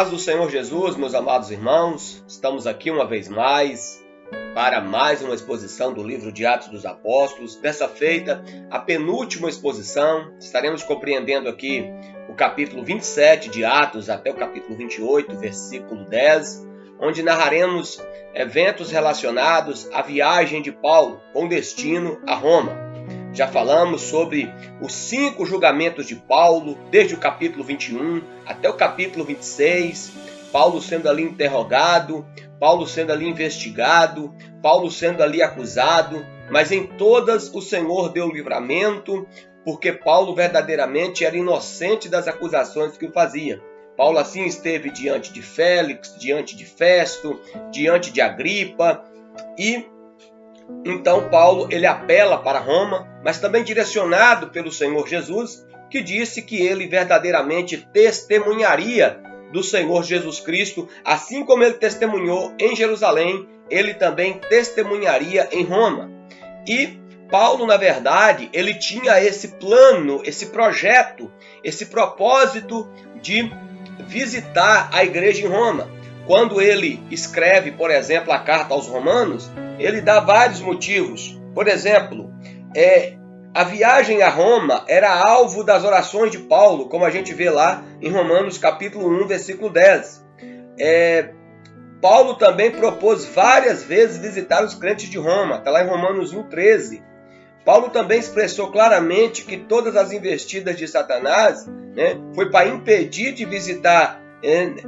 paz do Senhor Jesus, meus amados irmãos, estamos aqui uma vez mais para mais uma exposição do livro de Atos dos Apóstolos. Dessa feita, a penúltima exposição, estaremos compreendendo aqui o capítulo 27 de Atos até o capítulo 28, versículo 10, onde narraremos eventos relacionados à viagem de Paulo com destino a Roma. Já falamos sobre os 5 julgamentos de Paulo, desde o capítulo 21 até o capítulo 26, Paulo sendo ali interrogado, Paulo sendo ali investigado, Paulo sendo ali acusado, mas em todas o Senhor deu livramento, porque Paulo verdadeiramente era inocente das acusações que o fazia. Paulo assim esteve diante de Félix, diante de Festo, diante de Agripa, e então Paulo ele apela para Roma, mas também direcionado pelo Senhor Jesus, que disse que ele verdadeiramente testemunharia do Senhor Jesus Cristo, assim como ele testemunhou em Jerusalém, ele também testemunharia em Roma. E Paulo, na verdade, ele tinha esse plano, esse projeto, esse propósito de visitar a igreja em Roma. Quando ele escreve, por exemplo, a carta aos Romanos, ele dá vários motivos. Por exemplo, a viagem a Roma era alvo das orações de Paulo, como a gente vê lá em Romanos capítulo 1, versículo 10. Paulo também propôs várias vezes visitar os crentes de Roma, está lá em Romanos 1, 13. Paulo também expressou claramente que todas as investidas de Satanás foi para impedir de visitar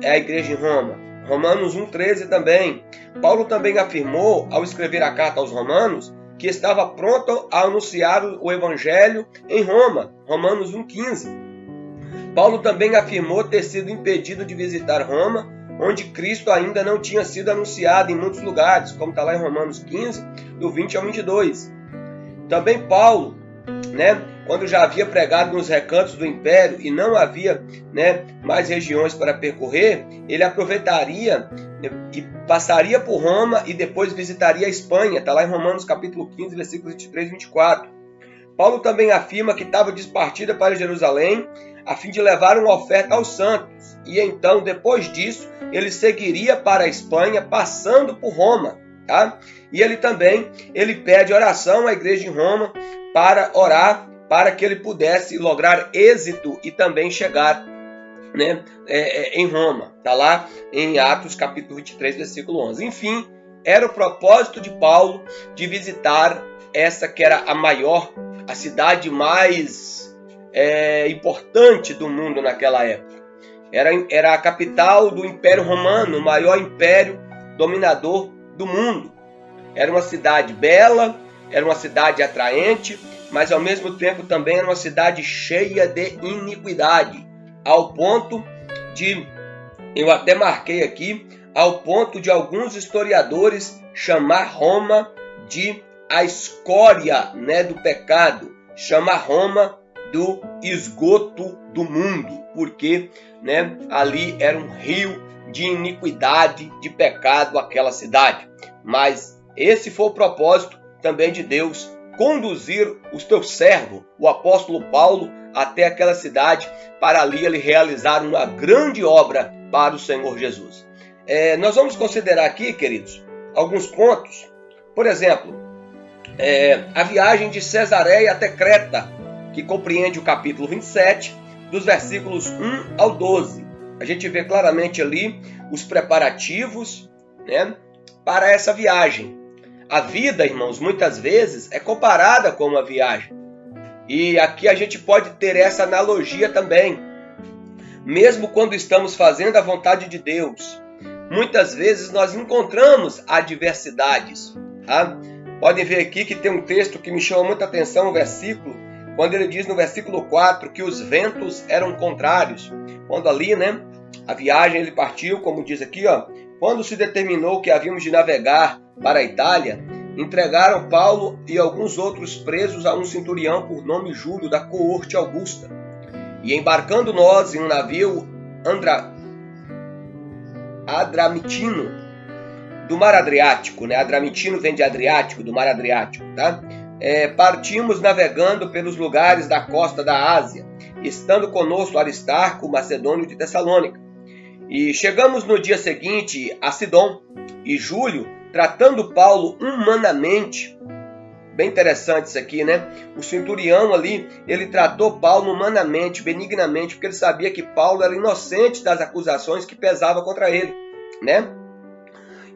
a igreja em Roma. Romanos 1,13 também. Paulo também afirmou, ao escrever a carta aos Romanos, que estava pronto a anunciar o evangelho em Roma. Romanos 1,15. Paulo também afirmou ter sido impedido de visitar Roma, onde Cristo ainda não tinha sido anunciado em muitos lugares, como está lá em Romanos 15, do 20 ao 22. Também Paulo, quando já havia pregado nos recantos do império e não havia mais regiões para percorrer, ele aproveitaria e passaria por Roma e depois visitaria a Espanha. Está lá em Romanos capítulo 15, versículos 23 e 24. Paulo também afirma que estava despartida para Jerusalém a fim de levar uma oferta aos santos. E então, depois disso, ele seguiria para a Espanha, passando por Roma. Tá? E ele pede oração à igreja em Roma para orar, para que ele pudesse lograr êxito e também chegar em Roma. Está lá em Atos capítulo 23, versículo 11. Enfim, era o propósito de Paulo de visitar essa que era a cidade mais importante do mundo naquela época. Era a capital do Império Romano, o maior império dominador do mundo. Era uma cidade bela, era uma cidade atraente, mas ao mesmo tempo também era uma cidade cheia de iniquidade, ao ponto de, eu até marquei aqui, ao ponto de alguns historiadores chamar Roma de a escória do pecado, chamar Roma do esgoto do mundo, porque ali era um rio de iniquidade, de pecado, aquela cidade. Mas esse foi o propósito também de Deus, conduzir o teu servo, o apóstolo Paulo, até aquela cidade, para ali ele realizar uma grande obra para o Senhor Jesus. Nós vamos considerar aqui, queridos, alguns pontos. Por exemplo, a viagem de Cesareia até Creta, que compreende o capítulo 27, dos versículos 1 ao 12. A gente vê claramente ali os preparativos para essa viagem. A vida, irmãos, muitas vezes é comparada com uma viagem. E aqui a gente pode ter essa analogia também. Mesmo quando estamos fazendo a vontade de Deus, muitas vezes nós encontramos adversidades. Tá? Podem ver aqui que tem um texto que me chama muita atenção, um versículo, quando ele diz no versículo 4 que os ventos eram contrários. Quando ali, a viagem ele partiu, como diz aqui, quando se determinou que havíamos de navegar para a Itália, entregaram Paulo e alguns outros presos a um centurião por nome Júlio, da coorte Augusta. E embarcando nós em um navio adramitino, do mar Adriático, Adramitino vem de Adriático, do mar Adriático, tá? Partimos navegando pelos lugares da costa da Ásia, estando conosco Aristarco, macedônio de Tessalônica. E chegamos no dia seguinte a Sidom, e Júlio, tratando Paulo humanamente, bem interessante isso aqui, né? O centurião ali, ele tratou Paulo humanamente, benignamente, porque ele sabia que Paulo era inocente das acusações que pesavam contra ele, né?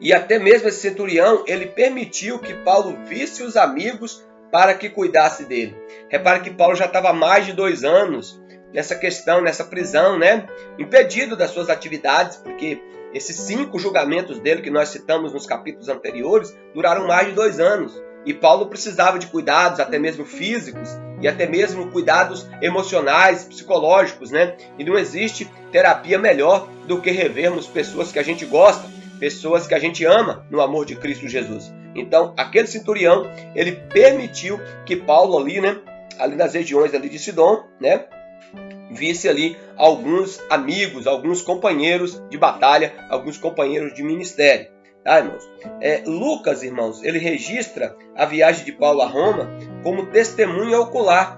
E até mesmo esse centurião, ele permitiu que Paulo visse os amigos para que cuidasse dele. Repare que Paulo já estava há mais de 2 anos nessa questão, nessa prisão, né? Impedido das suas atividades, porque esses 5 julgamentos dele que nós citamos nos capítulos anteriores duraram mais de 2 anos. E Paulo precisava de cuidados, até mesmo físicos, e até mesmo cuidados emocionais, psicológicos, né? E não existe terapia melhor do que revermos pessoas que a gente gosta, pessoas que a gente ama no amor de Cristo Jesus. Então, aquele centurião, ele permitiu que Paulo ali, né, ali nas regiões ali de Sidom, né, visse ali alguns amigos, alguns companheiros de batalha, alguns companheiros de ministério. Tá, irmãos? Lucas, irmãos, ele registra a viagem de Paulo a Roma como testemunha ocular.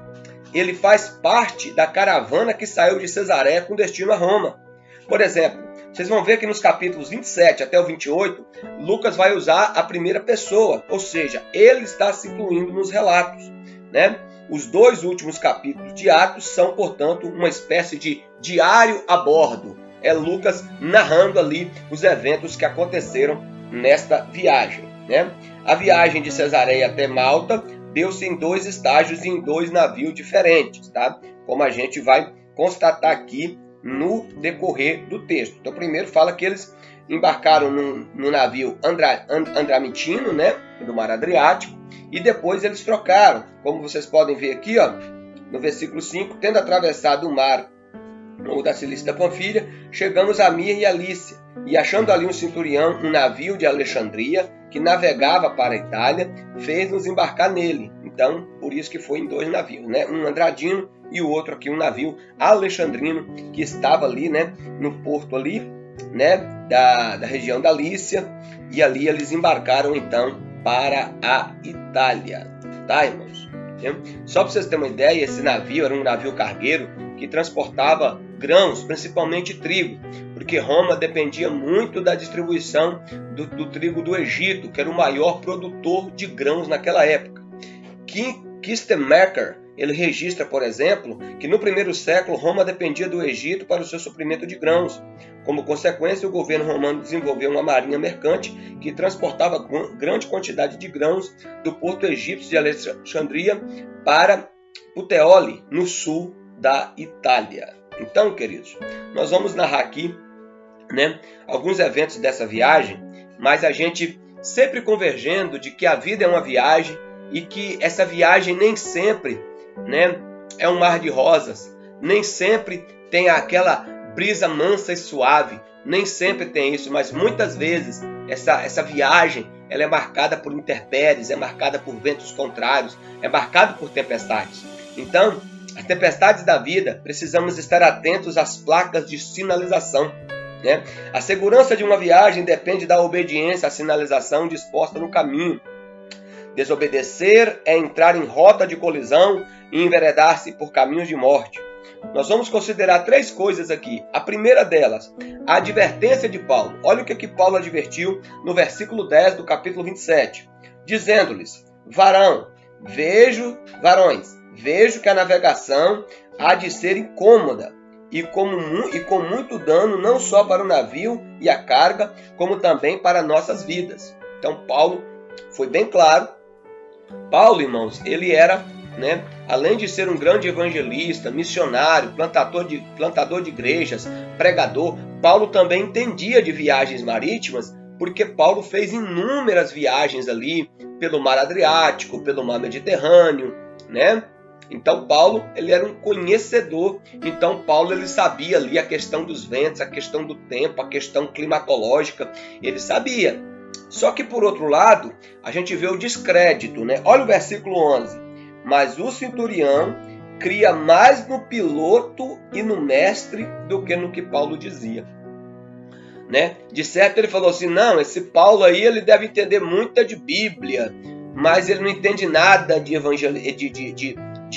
Ele faz parte da caravana que saiu de Cesareia com destino a Roma. Por exemplo, vocês vão ver que nos capítulos 27 até o 28, Lucas vai usar a primeira pessoa, ou seja, ele está se incluindo nos relatos, né? Os 2 últimos capítulos de Atos são, portanto, uma espécie de diário a bordo. É Lucas narrando ali os eventos que aconteceram nesta viagem, né? A viagem de Cesareia até Malta deu-se em 2 estágios e em 2 navios diferentes, tá? Como a gente vai constatar aqui no decorrer do texto. Então, primeiro fala que eles embarcaram no navio Andramitino, né, do Mar Adriático, e depois eles trocaram, como vocês podem ver aqui, ó, no versículo 5, tendo atravessado o mar ou da Cilícia da Panfilha, chegamos a Mir e a Lícia, e achando ali um centurião, um navio de Alexandria, que navegava para a Itália, fez-nos embarcar nele. Então, por isso que foi em 2 navios, né? Um andradino e o outro aqui, um navio alexandrino, que estava ali, né, no porto ali, né, da região da Lícia, e ali eles embarcaram, então, para a Itália. Tá, irmãos? Só para vocês terem uma ideia, esse navio era um navio cargueiro que transportava grãos, principalmente trigo, porque Roma dependia muito da distribuição do trigo do Egito, que era o maior produtor de grãos naquela época. Kistemaker, ele registra, por exemplo, que no 1º século Roma dependia do Egito para o seu suprimento de grãos. Como consequência, o governo romano desenvolveu uma marinha mercante que transportava grande quantidade de grãos do porto egípcio de Alexandria para Puteoli, no sul da Itália. Então, queridos, nós vamos narrar aqui, né, alguns eventos dessa viagem, mas a gente sempre convergendo de que a vida é uma viagem e que essa viagem nem sempre, né, é um mar de rosas, nem sempre tem aquela brisa mansa e suave, nem sempre tem isso, mas muitas vezes essa viagem ela é marcada por intempéries, é marcada por ventos contrários, é marcada por tempestades. Então, as tempestades da vida, precisamos estar atentos às placas de sinalização, né? A segurança de uma viagem depende da obediência à sinalização disposta no caminho. Desobedecer é entrar em rota de colisão e enveredar-se por caminhos de morte. Nós vamos considerar 3 coisas aqui. A primeira delas, a advertência de Paulo. Olha o que Paulo advertiu no versículo 10 do capítulo 27. Dizendo-lhes, varões, vejo que a navegação há de ser incômoda e com muito dano não só para o navio e a carga, como também para nossas vidas. Então Paulo foi bem claro. Paulo, irmãos, ele era, né, além de ser um grande evangelista, missionário, plantador de igrejas, pregador, Paulo também entendia de viagens marítimas, porque Paulo fez inúmeras viagens ali pelo Mar Adriático, pelo Mar Mediterrâneo, né? Então Paulo, ele era um conhecedor. Então Paulo, ele sabia ali a questão dos ventos, a questão do tempo, a questão climatológica, ele sabia. Só que por outro lado, a gente vê o descrédito, né? Olha o versículo 11. Mas o centurião cria mais no piloto e no mestre do que no que Paulo dizia, né? De certo ele falou assim, não, esse Paulo aí ele deve entender muito de Bíblia, mas ele não entende nada de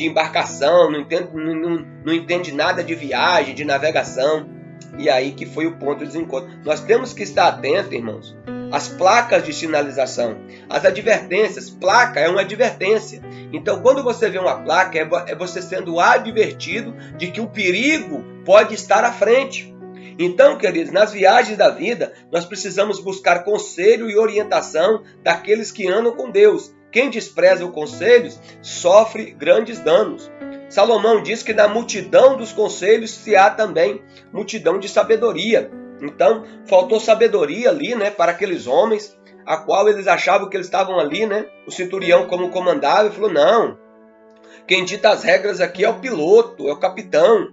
embarcação, não entende nada de viagem, de navegação. E aí que foi o ponto de desencontro. Nós temos que estar atentos, irmãos, às placas de sinalização, às advertências. Placa é uma advertência. Então, quando você vê uma placa, é você sendo advertido de que o perigo pode estar à frente. Então, queridos, nas viagens da vida, nós precisamos buscar conselho e orientação daqueles que andam com Deus. Quem despreza os conselhos sofre grandes danos. Salomão diz que na multidão dos conselhos se há também multidão de sabedoria. Então, faltou sabedoria ali, né, para aqueles homens, a qual eles achavam que eles estavam ali, né, o centurião como comandava, e falou, não, quem dita as regras aqui é o piloto, é o capitão,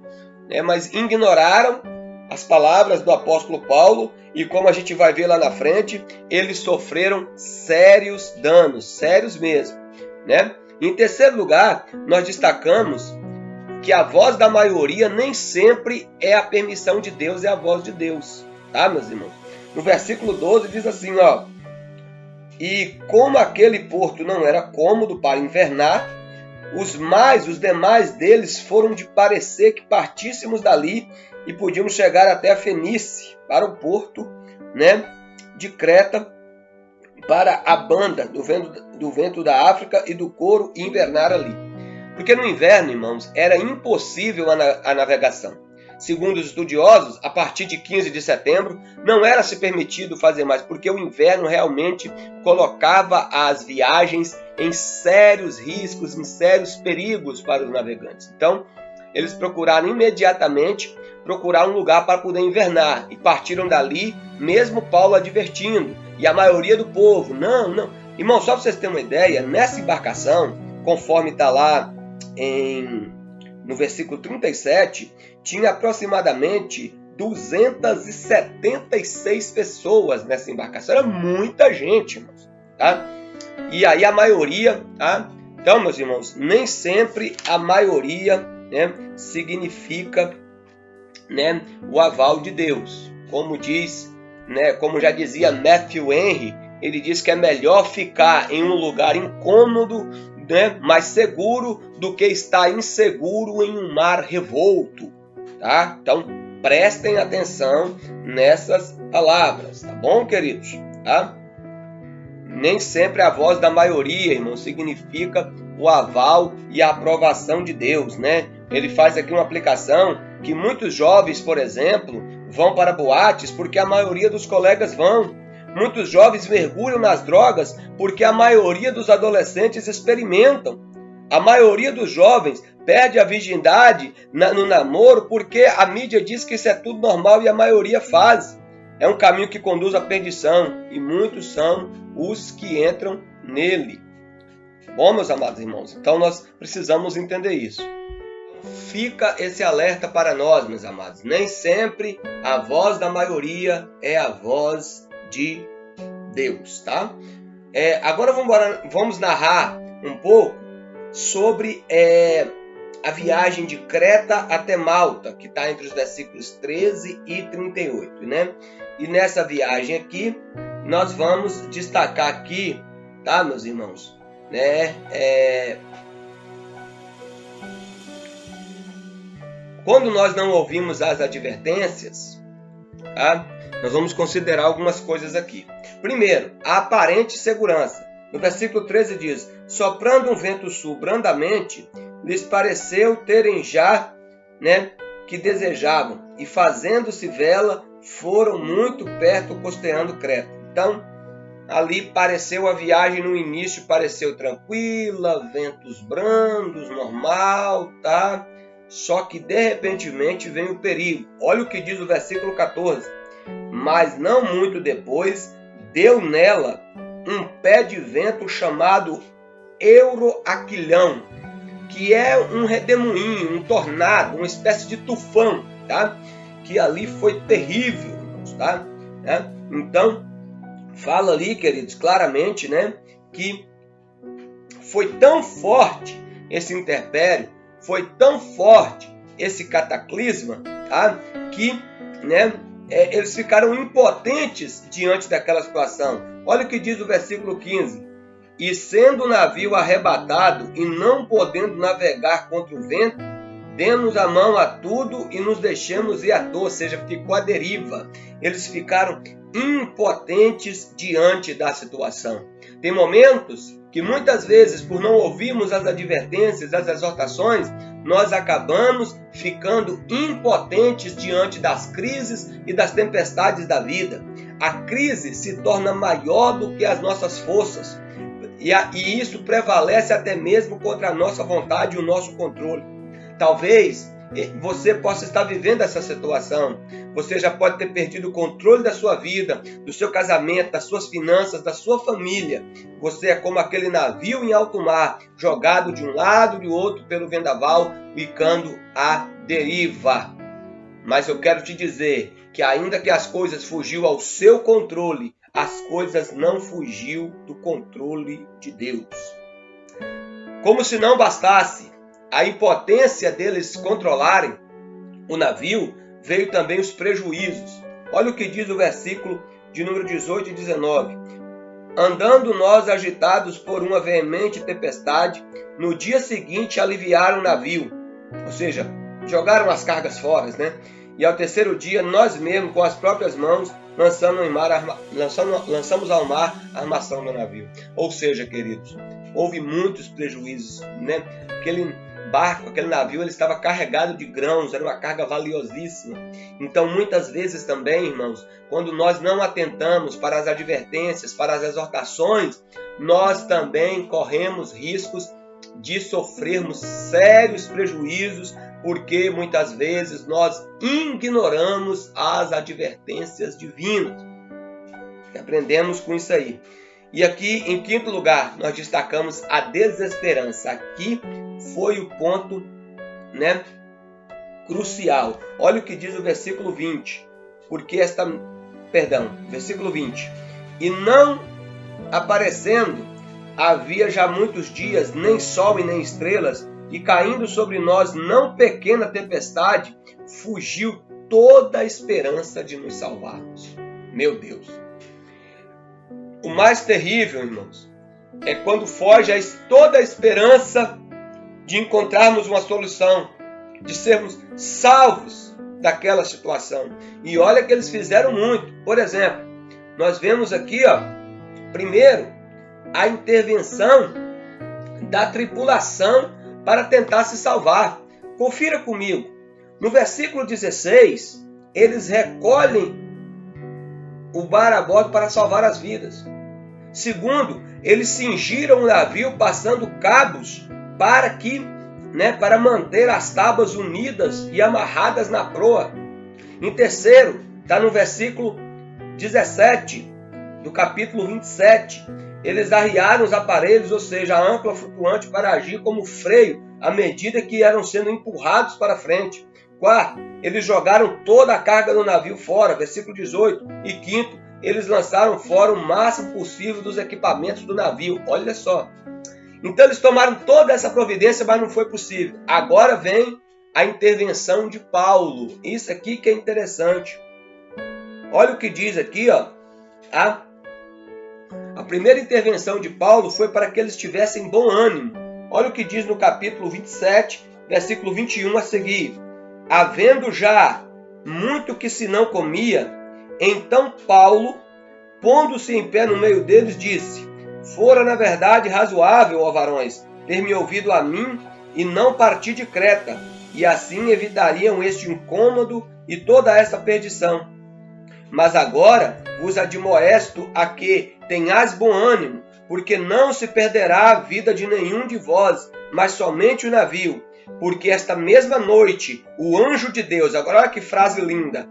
né, mas ignoraram as palavras do apóstolo Paulo, e como a gente vai ver lá na frente, eles sofreram sérios danos, sérios mesmo, né? Em terceiro lugar, nós destacamos que a voz da maioria nem sempre é a permissão de Deus, é a voz de Deus, tá, meus irmãos? No versículo 12 diz assim, ó, e como aquele porto não era cômodo para invernar, os demais deles foram de parecer que partíssemos dali e podíamos chegar até a Fenícia, para o porto, né, de Creta, para a banda do vento da África e do couro e invernar ali. Porque no inverno, irmãos, era impossível a navegação. Segundo os estudiosos, a partir de 15 de setembro, não era se permitido fazer mais, porque o inverno realmente colocava as viagens em sérios riscos, em sérios perigos para os navegantes. Então, eles procuraram imediatamente procurar um lugar para poder invernar e partiram dali, mesmo Paulo advertindo, e a maioria do povo, não. Irmão, só para vocês terem uma ideia, nessa embarcação, conforme está lá no versículo 37, tinha aproximadamente 276 pessoas nessa embarcação. Era muita gente, irmãos, tá? E aí a maioria, tá? Então, meus irmãos, nem sempre a maioria, né, significa, né, o aval de Deus. Como diz, né, como já dizia Matthew Henry, ele diz que é melhor ficar em um lugar incômodo, né, mais seguro do que estar inseguro em um mar revolto, tá? Então, prestem atenção nessas palavras, tá bom, queridos? Tá? Nem sempre a voz da maioria, irmão, significa o aval e a aprovação de Deus, né? Ele faz aqui uma aplicação que muitos jovens, por exemplo, vão para boates porque a maioria dos colegas vão. Muitos jovens mergulham nas drogas porque a maioria dos adolescentes experimentam. A maioria dos jovens perde a virgindade no namoro porque a mídia diz que isso é tudo normal e a maioria faz. É um caminho que conduz à perdição e muitos são os que entram nele. Bom, meus amados irmãos, então nós precisamos entender isso. Fica esse alerta para nós, meus amados. Nem sempre a voz da maioria é a voz de Deus, tá? Agora vamos narrar um pouco sobre a viagem de Creta até Malta, que está entre os versículos 13 e 38, né? E nessa viagem aqui, nós vamos destacar aqui, tá, meus irmãos, né? Quando nós não ouvimos as advertências, tá? Nós vamos considerar algumas coisas aqui. Primeiro, a aparente segurança. No versículo 13 diz, soprando um vento sul brandamente, lhes pareceu terem já, né, que desejavam, e fazendo-se vela, foram muito perto costeando Creta. Então, ali pareceu a viagem no início, pareceu tranquila, ventos brandos, normal, tá? Só que de repentemente vem o perigo. Olha o que diz o versículo 14. Mas não muito depois, deu nela um pé de vento chamado Euroaquilhão, que é um redemoinho, um tornado, uma espécie de tufão, tá? Que ali foi terrível, tá? Então, fala ali, queridos, claramente, né, que foi tão forte esse interpério, foi tão forte esse cataclisma, tá? Que, né, eles ficaram impotentes diante daquela situação. Olha o que diz o versículo 15. E sendo o navio arrebatado e não podendo navegar contra o vento, demos a mão a tudo e nos deixamos ir à toa, ou seja, ficou à deriva. Eles ficaram impotentes diante da situação. Tem momentos que muitas vezes, por não ouvirmos as advertências, as exortações, nós acabamos ficando impotentes diante das crises e das tempestades da vida. A crise se torna maior do que as nossas forças. E isso prevalece até mesmo contra a nossa vontade e o nosso controle. Talvez você possa estar vivendo essa situação. Você já pode ter perdido o controle da sua vida, do seu casamento, das suas finanças, da sua família. Você é como aquele navio em alto mar, jogado de um lado e do outro pelo vendaval, ficando à deriva. Mas eu quero te dizer que ainda que as coisas fugiu ao seu controle, as coisas não fugiu do controle de Deus. Como se não bastasse a impotência deles controlarem o navio, veio também os prejuízos. Olha o que diz o versículo de número 18 e 19. Andando nós agitados por uma veemente tempestade, no dia seguinte aliviaram o navio. Ou seja, jogaram as cargas fora, né? E ao terceiro dia, nós mesmos, com as próprias mãos, lançamos ao mar a armação do navio. Ou seja, queridos, houve muitos prejuízos, né? Aquele barco, aquele navio, ele estava carregado de grãos, era uma carga valiosíssima. Então, muitas vezes também, irmãos, quando nós não atentamos para as advertências, para as exortações, nós também corremos riscos de sofrermos sérios prejuízos, porque muitas vezes nós ignoramos as advertências divinas. E aprendemos com isso aí. E aqui, em quinto lugar, nós destacamos a desesperança. Aqui foi o ponto, né, crucial. Olha o que diz o versículo 20. Versículo 20. E não aparecendo, havia já muitos dias, nem sol e nem estrelas, e caindo sobre nós não pequena tempestade, fugiu toda a esperança de nos salvarmos. Meu Deus! O mais terrível, irmãos, é quando foge toda a esperança de encontrarmos uma solução, de sermos salvos daquela situação. E olha que eles fizeram muito. Por exemplo, nós vemos aqui, primeiro, a intervenção da tripulação para tentar se salvar. Confira comigo. No versículo 16, eles recolhem o bar a bordo para salvar as vidas. Segundo, eles cingiram o navio passando cabos para manter as tábuas unidas e amarradas na proa. Em terceiro, está no versículo 17 do capítulo 27. Eles arriaram os aparelhos, ou seja, a âncora flutuante, para agir como freio à medida que eram sendo empurrados para frente. Quarto, eles jogaram toda a carga do navio fora, versículo 18. E quinto, eles lançaram fora o máximo possível dos equipamentos do navio. Olha só. Então eles tomaram toda essa providência, mas não foi possível. Agora vem a intervenção de Paulo. Isso aqui que é interessante. Olha o que diz aqui, A primeira intervenção de Paulo foi para que eles tivessem bom ânimo. Olha o que diz no capítulo 27, versículo 21 a seguir. Havendo já muito que se não comia, então Paulo, pondo-se em pé no meio deles, disse: Fora na verdade razoável, ó varões, ter me ouvido a mim e não partir de Creta, e assim evitariam este incômodo e toda essa perdição. Mas agora vos admoesto a que tenhais bom ânimo, porque não se perderá a vida de nenhum de vós, mas somente o navio. Porque esta mesma noite o anjo de Deus, agora olha que frase linda,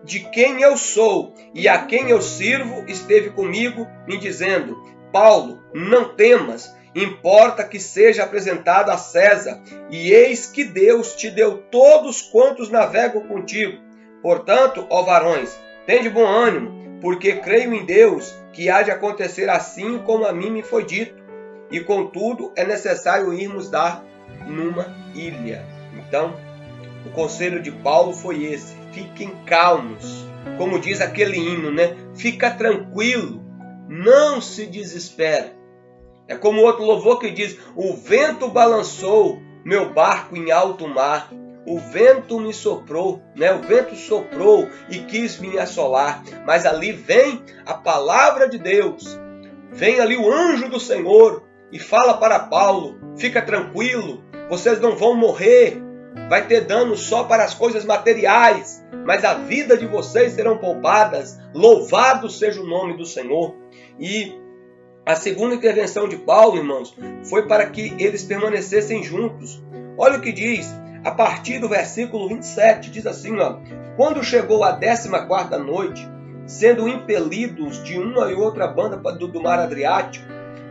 de quem eu sou e a quem eu sirvo, esteve comigo, me dizendo: Paulo, não temas, importa que seja apresentado a César, e eis que Deus te deu todos quantos navegam contigo. Portanto, ó varões, tende bom ânimo, porque creio em Deus que há de acontecer assim como a mim me foi dito. E contudo é necessário irmos dar numa ilha. Então, o conselho de Paulo foi esse: fiquem calmos. Como diz aquele hino, né? Fica tranquilo, não se desespera. É como outro louvor que diz: o vento balançou, meu barco em alto mar. O vento me soprou, o vento soprou e quis me assolar. Mas ali vem a palavra de Deus. Vem ali o anjo do Senhor e fala para Paulo: fica tranquilo, vocês não vão morrer. Vai ter dano só para as coisas materiais, mas a vida de vocês serão poupadas. Louvado seja o nome do Senhor. E a segunda intervenção de Paulo, irmãos, foi para que eles permanecessem juntos. Olha o que diz, a partir do versículo 27, diz assim, quando chegou a 14ª noite, sendo impelidos de uma e outra banda do mar Adriático,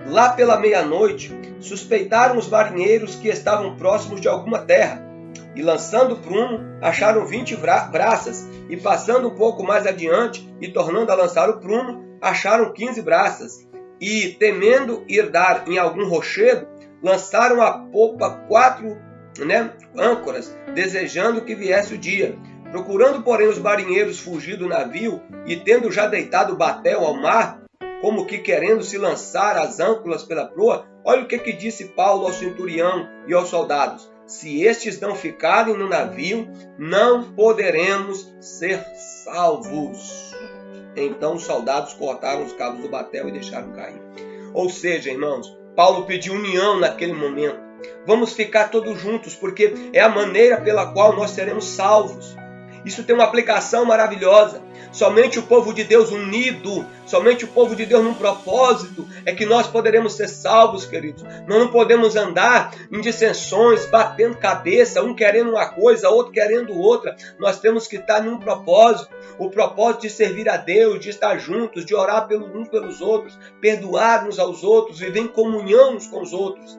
lá pela meia-noite, suspeitaram os marinheiros que estavam próximos de alguma terra, e lançando prumo, acharam 20 braças, e passando um pouco mais adiante, e tornando a lançar o prumo, acharam 15 braças, e temendo ir dar em algum rochedo, lançaram à popa 4 âncoras, desejando que viesse o dia. Procurando, porém, os marinheiros fugir do navio, e tendo já deitado o batel ao mar, como que querendo se lançar as âncoras pela proa, olha o que disse Paulo ao centurião e aos soldados: se estes não ficarem no navio, não poderemos ser salvos. Então os soldados cortaram os cabos do batel e deixaram cair. Ou seja, irmãos, Paulo pediu união naquele momento. Vamos ficar todos juntos, porque é a maneira pela qual nós seremos salvos. Isso tem uma aplicação maravilhosa. Somente o povo de Deus unido, somente o povo de Deus num propósito, é que nós poderemos ser salvos, queridos. Nós não podemos andar em dissensões, batendo cabeça, um querendo uma coisa, outro querendo outra. Nós temos que estar num propósito. O propósito de servir a Deus, de estar juntos, de orar uns pelos outros, perdoar uns aos outros, viver em comunhão uns com os outros.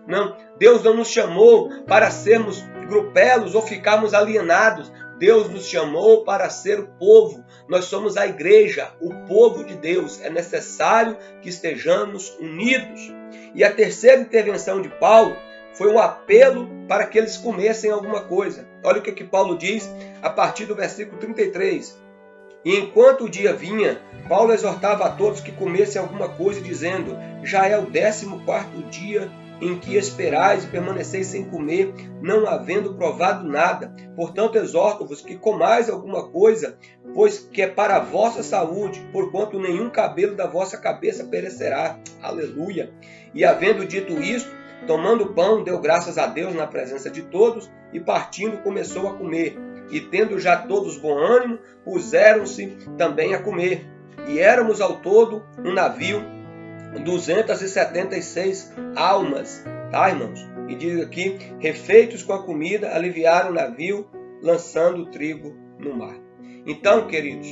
Não, Deus não nos chamou para sermos grupelos ou ficarmos alienados. Deus nos chamou para ser o povo. Nós somos a igreja, o povo de Deus. É necessário que estejamos unidos. E a terceira intervenção de Paulo foi um apelo para que eles comessem alguma coisa. Olha o que Paulo diz a partir do versículo 33. E enquanto o dia vinha, Paulo exortava a todos que comessem alguma coisa, dizendo: já é o 14º dia em que esperais e permaneceis sem comer, não havendo provado nada. Portanto, exorto-vos que comais alguma coisa, pois que é para a vossa saúde, porquanto nenhum cabelo da vossa cabeça perecerá. Aleluia! E havendo dito isto, tomando o pão, deu graças a Deus na presença de todos, e partindo começou a comer. E tendo já todos bom ânimo, puseram-se também a comer. E éramos ao todo no navio 276 almas, tá, irmãos? E diz aqui, refeitos com a comida, aliviaram o navio, lançando o trigo no mar. Então, queridos,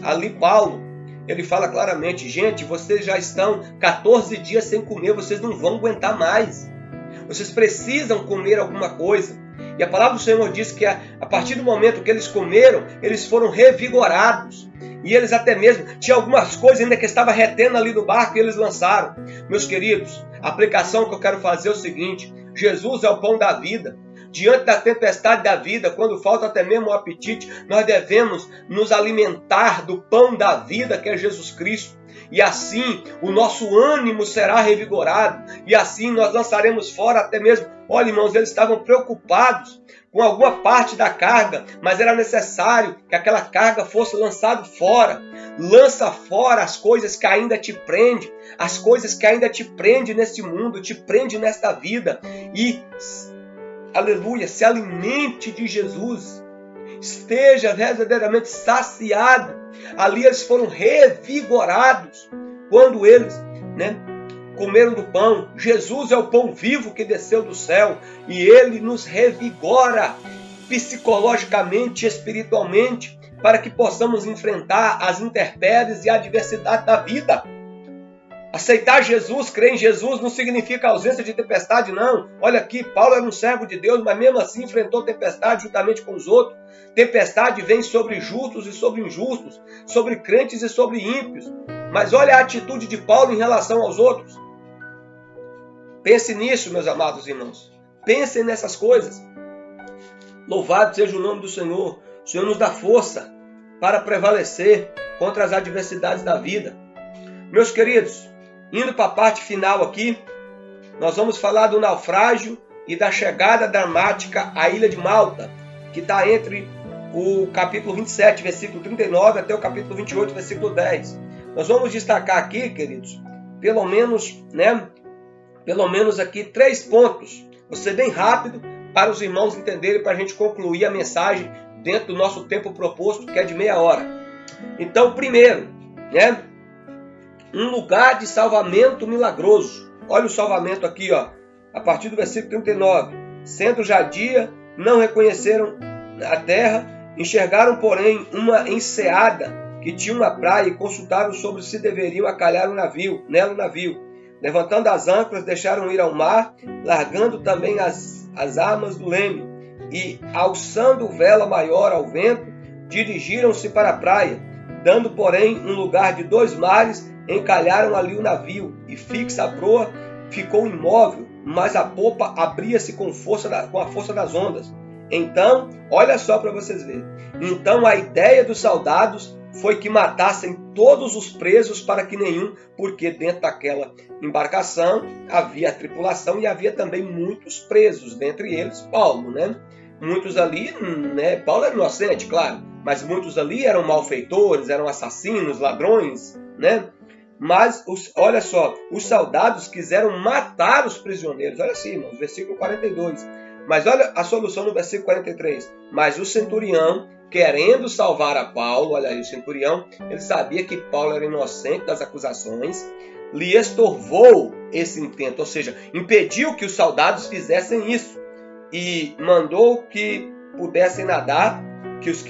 ali Paulo, ele fala claramente: gente, vocês já estão 14 dias sem comer, vocês não vão aguentar mais. Vocês precisam comer alguma coisa. E a palavra do Senhor diz que a partir do momento que eles comeram, eles foram revigorados. E eles até mesmo, tinha algumas coisas ainda que estava retendo ali no barco e eles lançaram. Meus queridos, a aplicação que eu quero fazer é o seguinte: Jesus é o pão da vida. Diante da tempestade da vida, quando falta até mesmo o apetite, nós devemos nos alimentar do pão da vida, que é Jesus Cristo. E assim o nosso ânimo será revigorado. E assim nós lançaremos fora até mesmo. Olha, irmãos, eles estavam preocupados com alguma parte da carga, mas era necessário que aquela carga fosse lançada fora. Lança fora as coisas que ainda te prendem, as coisas que ainda te prendem neste mundo, te prendem nesta vida. E, aleluia, se alimente de Jesus. Esteja verdadeiramente saciado. Ali eles foram revigorados quando eles comeram do pão. Jesus é o pão vivo que desceu do céu e ele nos revigora psicologicamente e espiritualmente para que possamos enfrentar as intempéries e a adversidade da vida. Aceitar Jesus, crer em Jesus, não significa ausência de tempestade, não. Olha aqui, Paulo era um servo de Deus, mas mesmo assim enfrentou tempestade juntamente com os outros. Tempestade vem sobre justos e sobre injustos, sobre crentes e sobre ímpios. Mas olha a atitude de Paulo em relação aos outros. Pense nisso, meus amados irmãos. Pensem nessas coisas. Louvado seja o nome do Senhor. O Senhor nos dá força para prevalecer contra as adversidades da vida. Meus queridos, indo para a parte final aqui, nós vamos falar do naufrágio e da chegada dramática à ilha de Malta, que está entre o capítulo 27, versículo 39, até o capítulo 28, versículo 10. Nós vamos destacar aqui, queridos, pelo menos aqui 3 pontos. Vou ser bem rápido para os irmãos entenderem, para a gente concluir a mensagem dentro do nosso tempo proposto, que é de meia hora. Então, primeiro, um lugar de salvamento milagroso. Olha o salvamento aqui, a partir do versículo 39. Sendo já dia, não reconheceram a terra, enxergaram, porém, uma enseada que tinha uma praia e consultaram sobre se deveriam acalhar nela o navio. Levantando as âncoras, deixaram ir ao mar, largando também as armas do leme, e, alçando vela maior ao vento, dirigiram-se para a praia. Dando, porém, um lugar de 2 mares, encalharam ali o navio, e fixa a proa ficou imóvel, mas a popa abria-se com a força das ondas. Então, olha só para vocês verem. Então a ideia dos soldados foi que matassem todos os presos para que nenhum, porque dentro daquela embarcação havia a tripulação e havia também muitos presos, dentre eles Paulo, Muitos ali, Paulo era inocente, claro, mas muitos ali eram malfeitores, eram assassinos, ladrões, Mas, olha só, os soldados quiseram matar os prisioneiros. Olha assim, irmãos, versículo 42. Mas olha a solução no versículo 43. Mas o centurião, querendo salvar a Paulo, olha aí, o centurião, ele sabia que Paulo era inocente das acusações, lhe estorvou esse intento, ou seja, impediu que os soldados fizessem isso. E mandou que pudessem nadar, que os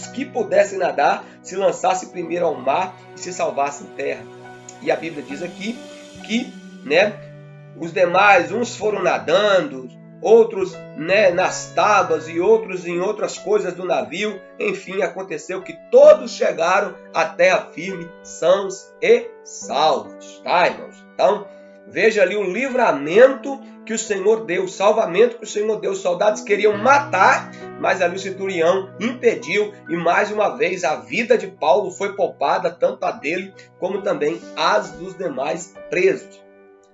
que pudessem nadar se lançassem primeiro ao mar e se salvassem terra. E a Bíblia diz aqui que os demais, uns foram nadando, outros nas tábuas e outros em outras coisas do navio. Enfim, aconteceu que todos chegaram à terra firme, sãos e salvos. Tá, irmãos? Então, veja ali o livramento que o Senhor deu, o salvamento que o Senhor deu. Os soldados queriam matar, mas ali o centurião impediu, e mais uma vez a vida de Paulo foi poupada, tanto a dele como também as dos demais presos.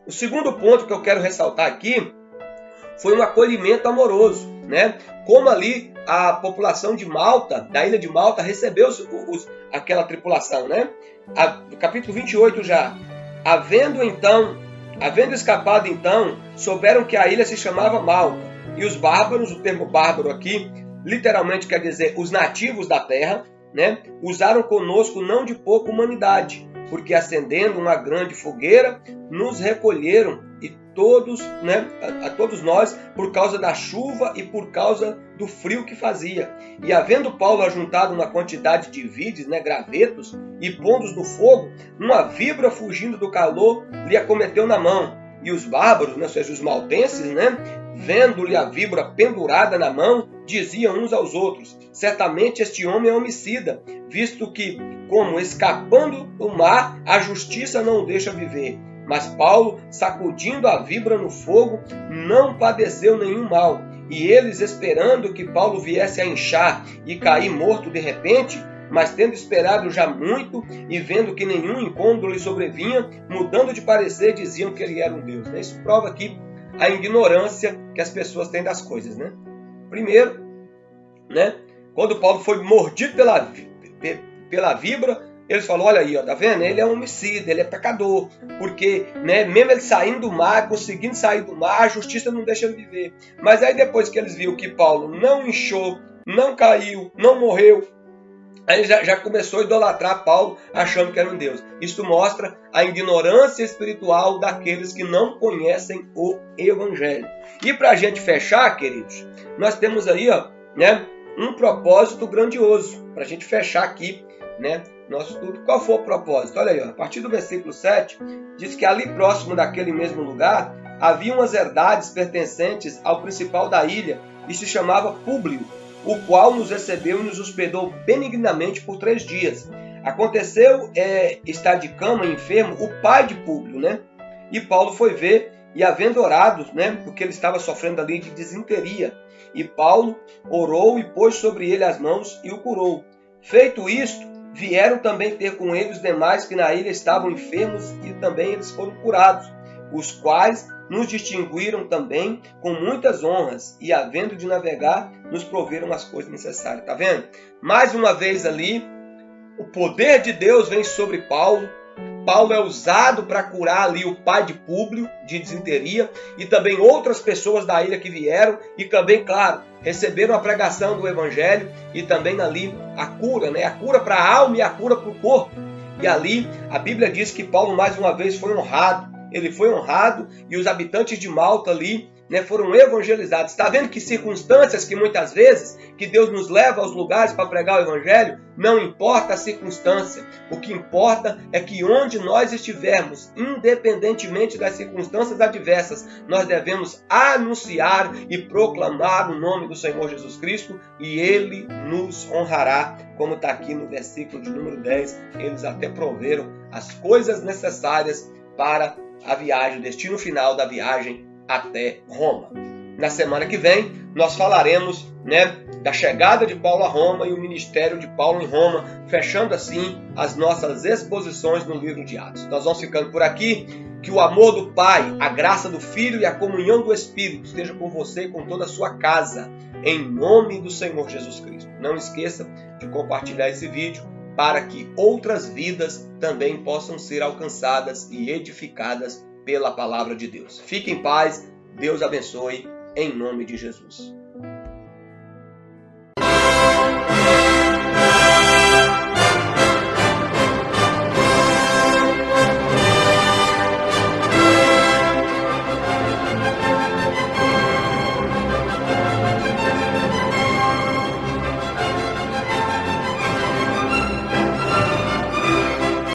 O segundo ponto que eu quero ressaltar aqui foi um acolhimento amoroso, Como ali a população de Malta, da ilha de Malta, recebeu aquela tripulação, No capítulo 28 já. Havendo escapado então, souberam que a ilha se chamava Malta. E os bárbaros, o termo bárbaro aqui, literalmente quer dizer os nativos da terra, usaram conosco não de pouca humanidade, porque acendendo uma grande fogueira, nos recolheram e a todos nós, por causa da chuva e por causa do frio que fazia. E havendo Paulo ajuntado uma quantidade de vides, gravetos, e pondo-os no fogo, uma víbora fugindo do calor lhe acometeu na mão. E os bárbaros, ou seja, os maltenses, vendo-lhe a víbora pendurada na mão, diziam uns aos outros: certamente este homem é homicida, visto que, como escapando do mar, a justiça não o deixa viver. Mas Paulo, sacudindo a víbora no fogo, não padeceu nenhum mal. E eles, esperando que Paulo viesse a inchar e cair morto de repente, mas tendo esperado já muito e vendo que nenhum incômodo lhe sobrevinha, mudando de parecer, diziam que ele era um Deus. Isso prova aqui a ignorância que as pessoas têm das coisas. Primeiro, quando Paulo foi mordido pela víbora, eles falaram: olha aí, tá vendo? Ele é um homicida, ele é pecador, porque mesmo ele saindo do mar, conseguindo sair do mar, a justiça não deixa ele viver. Mas aí depois que eles viram que Paulo não inchou, não caiu, não morreu, aí já começou a idolatrar Paulo, achando que era um Deus. Isso mostra a ignorância espiritual daqueles que não conhecem o Evangelho. E para a gente fechar, queridos, nós temos aí um propósito grandioso, para a gente fechar aqui, nosso estudo. Qual foi o propósito? Olha aí, a partir do versículo 7, diz que ali próximo daquele mesmo lugar, havia umas herdades pertencentes ao principal da ilha, e se chamava Públio, o qual nos recebeu e nos hospedou benignamente por 3 dias. Aconteceu estar de cama enfermo o pai de Públio, E Paulo foi ver, e havendo orado, porque ele estava sofrendo ali de disenteria, e Paulo orou e pôs sobre ele as mãos e o curou. Feito isto, vieram também ter com ele os demais que na ilha estavam enfermos, e também eles foram curados, os quais nos distinguiram também com muitas honras e, havendo de navegar, nos proveram as coisas necessárias. Está vendo? Mais uma vez ali, o poder de Deus vem sobre Paulo. Paulo é usado para curar ali o pai de Públio, de disenteria, e também outras pessoas da ilha que vieram, e também, claro, receberam a pregação do Evangelho, e também ali a cura, né? A cura para a alma e a cura para o corpo. E ali a Bíblia diz que Paulo mais uma vez foi honrado. Ele foi honrado e os habitantes de Malta ali, né, foram evangelizados. Está vendo que circunstâncias que muitas vezes que Deus nos leva aos lugares para pregar o Evangelho, não importa a circunstância. O que importa é que onde nós estivermos, independentemente das circunstâncias adversas, nós devemos anunciar e proclamar o nome do Senhor Jesus Cristo e Ele nos honrará. Como está aqui no versículo de número 10, eles até proveram as coisas necessárias para a viagem, o destino final da viagem até Roma. Na semana que vem, nós falaremos, né, da chegada de Paulo a Roma e o ministério de Paulo em Roma, fechando assim as nossas exposições no livro de Atos. Nós vamos ficando por aqui. Que o amor do Pai, a graça do Filho e a comunhão do Espírito esteja com você e com toda a sua casa, em nome do Senhor Jesus Cristo. Não esqueça de compartilhar esse vídeo para que outras vidas também possam ser alcançadas e edificadas pela palavra de Deus. Fique em paz, Deus abençoe, em nome de Jesus.